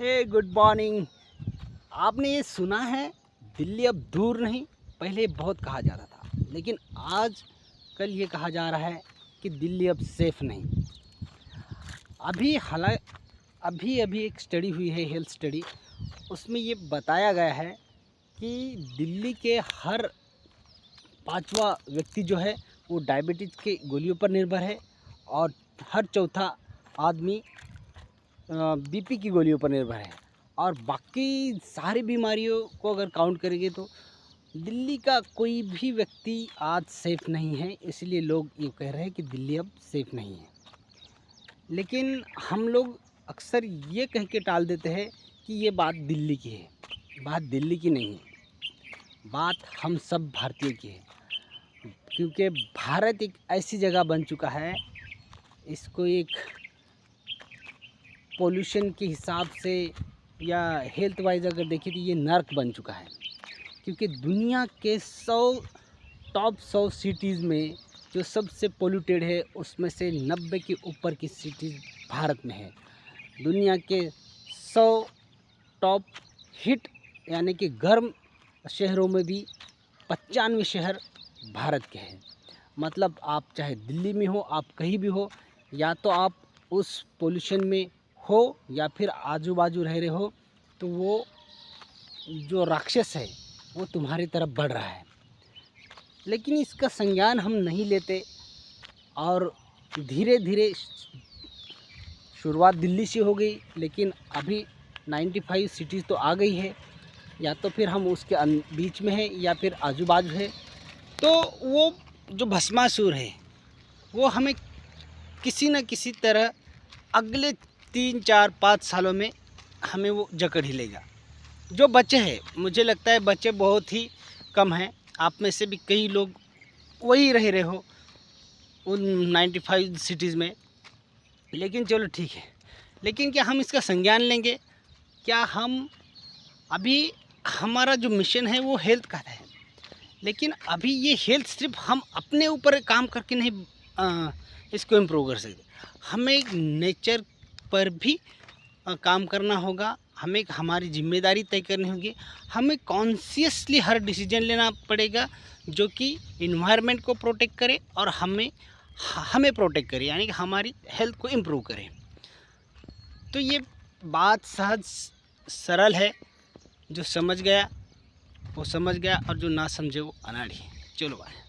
हे good morning. आपने ये सुना है दिल्ली अब दूर नहीं, पहले बहुत कहा जाता था, लेकिन आज कल ये कहा जा रहा है कि दिल्ली अब सेफ़ नहीं। अभी एक स्टडी हुई है, हेल्थ स्टडी, उसमें ये बताया गया है कि दिल्ली के हर पांचवा व्यक्ति जो है वो डायबिटीज़ के गोलियों पर निर्भर है और हर चौथा आदमी बीपी की गोलियों पर निर्भर है। और बाकी सारी बीमारियों को अगर काउंट करेंगे तो दिल्ली का कोई भी व्यक्ति आज सेफ़ नहीं है। इसलिए लोग ये कह रहे हैं कि दिल्ली अब सेफ़ नहीं है। लेकिन हम लोग अक्सर ये कह के टाल देते हैं कि ये बात दिल्ली की है। बात दिल्ली की नहीं है, बात हम सब भारतीय की है। क्योंकि भारत एक ऐसी जगह बन चुका है, इसको एक पोल्यूशन के हिसाब से या हेल्थ वाइज अगर देखें तो ये नर्क बन चुका है। क्योंकि दुनिया के टॉप 100 सिटीज़ में जो सबसे पोल्यूटेड है, उसमें से 90 के ऊपर की सिटीज़ भारत में है। दुनिया के 100 टॉप हिट यानी कि गर्म शहरों में भी 95 शहर भारत के हैं। मतलब आप चाहे दिल्ली में हो, आप कहीं भी हो, या तो आप उस पोल्यूशन में हो या फिर आजू बाजू रह रहे हो, तो वो जो राक्षस है वो तुम्हारी तरफ बढ़ रहा है। लेकिन इसका संज्ञान हम नहीं लेते और धीरे धीरे शुरुआत दिल्ली से हो गई, लेकिन अभी 95 सिटीज़ तो आ गई है। या तो फिर हम उसके बीच में हैं या फिर आजू बाजू है। तो वो जो भस्मासुर है वो हमें किसी न किसी तरह अगले 3, 4, 5 सालों में हमें वो जकड़ ही लेगा। जो बच्चे हैं, मुझे लगता है बच्चे बहुत ही कम हैं। आप में से भी कई लोग वही रह रहे हो उन 95 सिटीज़ में। लेकिन चलो ठीक है, लेकिन क्या हम इसका संज्ञान लेंगे? क्या हम अभी हमारा जो मिशन है वो हेल्थ का है, लेकिन अभी ये हेल्थ सिर्फ हम अपने ऊपर काम करके नहीं इसको इम्प्रूव कर सकते। हमें नेचर पर भी काम करना होगा। हमें हमारी जिम्मेदारी तय करनी होगी। हमें कॉन्शियसली हर डिसीजन लेना पड़ेगा जो कि इन्वायरमेंट को प्रोटेक्ट करे और हमें प्रोटेक्ट करे, यानी कि हमारी हेल्थ को इम्प्रूव करे। तो ये बात सहज सरल है। जो समझ गया वो समझ गया और जो ना समझे वो अनाड़ी है। चलो बाय।